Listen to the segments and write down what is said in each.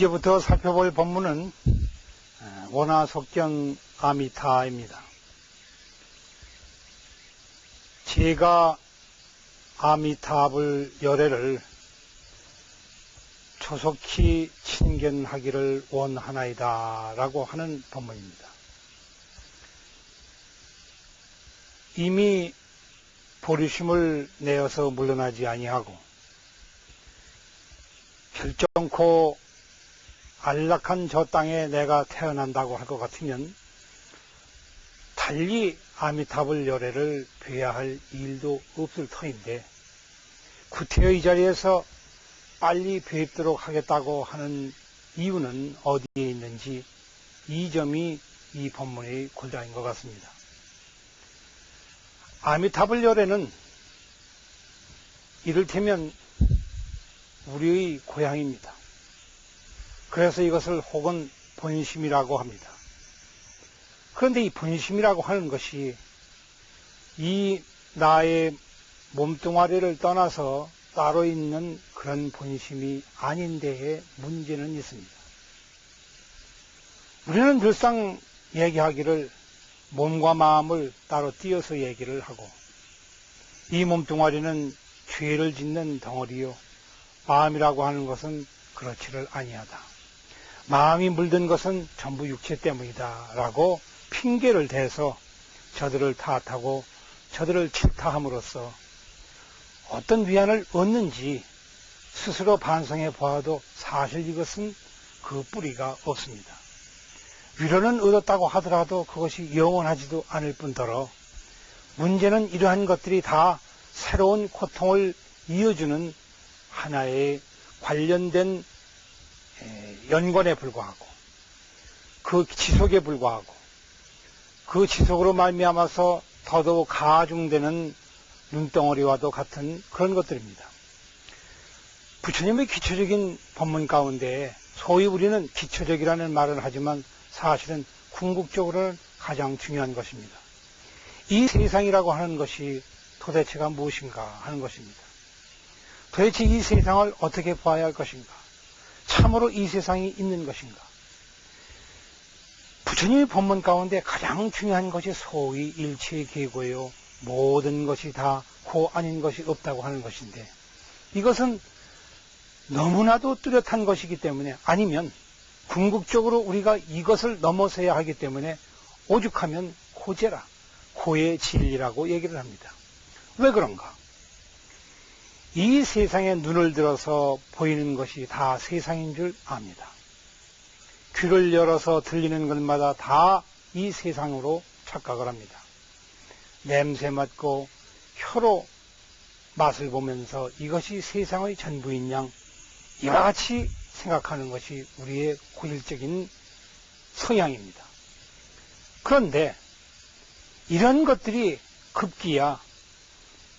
이제부터 살펴볼 본문은 원화석경 아미타입니다. 제가 아미타불 열애를 조속히 친견하기를 원하나이다 라고 하는 본문입니다. 이미 보리심을 내어서 물러나지 아니하고 결정코 안락한 저 땅에 내가 태어난다고 할 것 같으면 달리 아미타불 열애를 뵈야 할 일도 없을 터인데 구태여 이 자리에서 빨리 뵙도록 하겠다고 하는 이유는 어디에 있는지 이 점이 이 본문의 골자인 것 같습니다. 아미타불 열애는 이를테면 우리의 고향입니다. 그래서 이것을 혹은 본심이라고 합니다. 그런데 이 본심이라고 하는 것이 이 나의 몸뚱아리를 떠나서 따로 있는 그런 본심이 아닌데에 문제는 있습니다. 우리는 늘상 얘기하기를 몸과 마음을 따로 띄어서 얘기를 하고 이 몸뚱아리는 죄를 짓는 덩어리요 마음이라고 하는 것은 그렇지를 아니하다. 마음이 물든 것은 전부 육체 때문이다 라고 핑계를 대서 저들을 탓하고 저들을 질타함으로써 어떤 위안을 얻는지 스스로 반성해 보아도 사실 이것은 그 뿌리가 없습니다. 위로는 얻었다고 하더라도 그것이 영원하지도 않을 뿐더러 문제는 이러한 것들이 다 새로운 고통을 이어주는 하나의 관련된 연관에 불과하고 그 지속에 불과하고 그 지속으로 말미암아서 더더욱 가중되는 눈덩어리와도 같은 그런 것들입니다. 부처님의 기초적인 법문 가운데 소위 우리는 기초적이라는 말을 하지만 사실은 궁극적으로는 가장 중요한 것입니다. 이 세상이라고 하는 것이 도대체가 무엇인가 하는 것입니다. 도대체 이 세상을 어떻게 봐야 할 것인가? 참으로 이 세상이 있는 것인가? 부처님의 법문 가운데 가장 중요한 것이 소위 일체계고요. 모든 것이 다 고 아닌 것이 없다고 하는 것인데 이것은 너무나도 뚜렷한 것이기 때문에 아니면 궁극적으로 우리가 이것을 넘어서야 하기 때문에 오죽하면 고제라, 고의 진리라고 얘기를 합니다. 왜 그런가? 이 세상에 눈을 들어서 보이는 것이 다 세상인 줄 압니다. 귀를 열어서 들리는 것마다 다 이 세상으로 착각을 합니다. 냄새 맡고 혀로 맛을 보면서 이것이 세상의 전부인 양 이와 같이 생각하는 것이 우리의 고질적인 성향입니다. 그런데 이런 것들이 급기야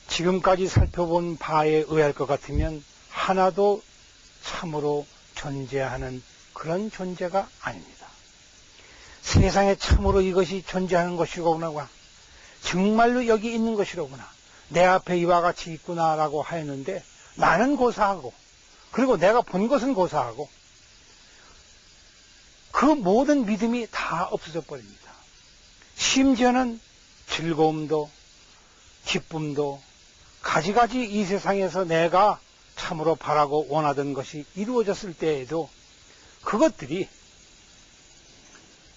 지금까지 살펴본 바에 의할 것 같으면 하나도 참으로 존재하는 그런 존재가 아닙니다. 세상에 참으로 이것이 존재하는 것이로구나. 정말로 여기 있는 것이로구나. 내 앞에 이와 같이 있구나라고 하였는데 나는 고사하고 그리고 내가 본 것은 고사하고 그 모든 믿음이 다 없어져 버립니다. 심지어는 즐거움도 기쁨도 가지가지 이 세상에서 내가 참으로 바라고 원하던 것이 이루어졌을 때에도 그것들이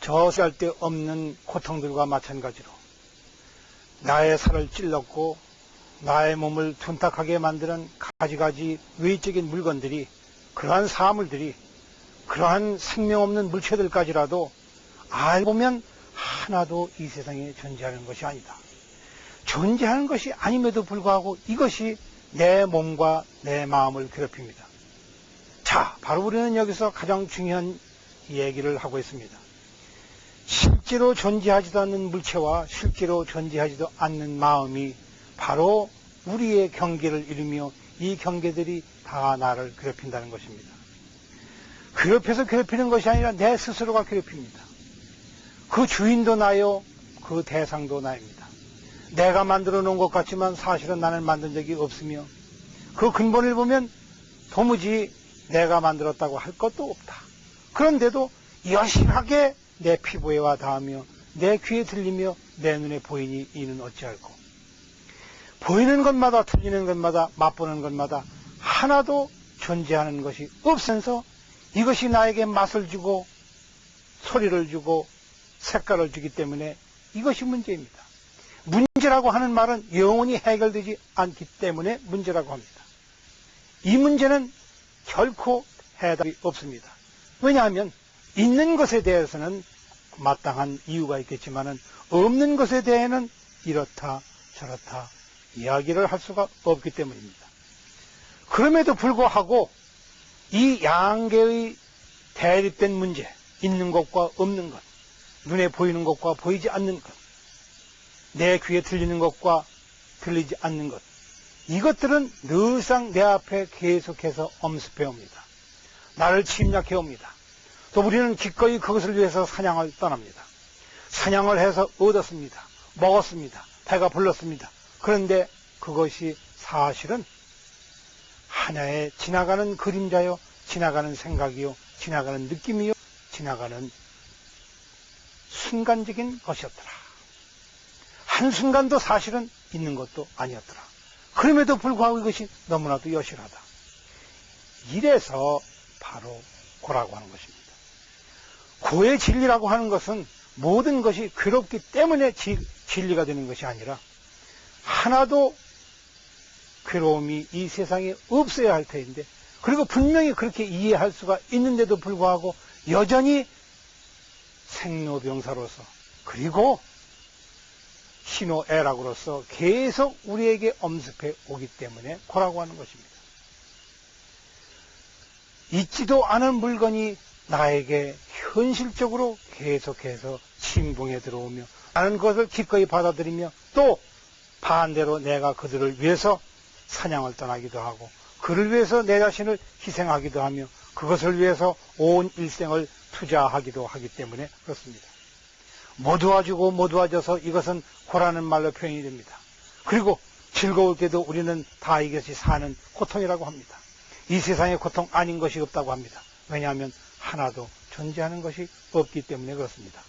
저수할 데 없는 고통들과 마찬가지로 나의 살을 찔렀고 나의 몸을 둔탁하게 만드는 가지가지 외적인 물건들이 그러한 사물들이 그러한 생명 없는 물체들까지라도 알고 보면 하나도 이 세상에 존재하는 것이 아니다. 존재하는 것이 아님에도 불구하고 이것이 내 몸과 내 마음을 괴롭힙니다. 자, 바로 우리는 여기서 가장 중요한 얘기를 하고 있습니다. 실제로 존재하지도 않는 물체와 실제로 존재하지도 않는 마음이 바로 우리의 경계를 이루며 이 경계들이 다 나를 괴롭힌다는 것입니다. 괴롭혀서 괴롭히는 것이 아니라 내 스스로가 괴롭힙니다. 그 주인도 나요, 그 대상도 나입니다. 내가 만들어 놓은 것 같지만 사실은 나는 만든 적이 없으며 그 근본을 보면 도무지 내가 만들었다고 할 것도 없다. 그런데도 여실하게 내 피부에 와 닿으며 내 귀에 들리며 내 눈에 보이니 이는 어찌할꼬. 보이는 것마다 들리는 것마다 맛보는 것마다 하나도 존재하는 것이 없으면서 이것이 나에게 맛을 주고 소리를 주고 색깔을 주기 때문에 이것이 문제입니다. 문제라고 하는 말은 영원히 해결되지 않기 때문에 문제라고 합니다. 이 문제는 결코 해답이 없습니다. 왜냐하면 있는 것에 대해서는 마땅한 이유가 있겠지만은 없는 것에 대해서는 이렇다 저렇다 이야기를 할 수가 없기 때문입니다. 그럼에도 불구하고 이 양계의 대립된 문제, 있는 것과 없는 것, 눈에 보이는 것과 보이지 않는 것, 내 귀에 들리는 것과 들리지 않는 것, 이것들은 늘상 내 앞에 계속해서 엄습해 옵니다. 나를 침략해 옵니다. 또 우리는 기꺼이 그것을 위해서 사냥을 떠납니다. 사냥을 해서 얻었습니다. 먹었습니다. 배가 불렀습니다. 그런데 그것이 사실은 하나의 지나가는 그림자요, 지나가는 생각이요, 지나가는 느낌이요, 지나가는 순간적인 것이었더라. 한순간도 사실은 있는 것도 아니었더라. 그럼에도 불구하고 이것이 너무나도 여실하다. 이래서 바로 고라고 하는 것입니다. 고의 진리라고 하는 것은 모든 것이 괴롭기 때문에 진리가 되는 것이 아니라 하나도 괴로움이 이 세상에 없어야 할 터인데, 그리고 분명히 그렇게 이해할 수가 있는데도 불구하고 여전히 생로병사로서 그리고 희노애락으로서 계속 우리에게 엄습해 오기 때문에 고라고 하는 것입니다. 있지도 않은 물건이 나에게 현실적으로 계속해서 침공해 들어오며 나는 그것을 기꺼이 받아들이며 또 반대로 내가 그들을 위해서 사냥을 떠나기도 하고 그를 위해서 내 자신을 희생하기도 하며 그것을 위해서 온 일생을 투자하기도 하기 때문에 그렇습니다. 모두와주고 모두와져서 이것은 고라는 말로 표현이 됩니다. 그리고 즐거울 때도 우리는 다 이것이 사는 고통이라고 합니다. 이 세상에 고통 아닌 것이 없다고 합니다. 왜냐하면 하나도 존재하는 것이 없기 때문에 그렇습니다.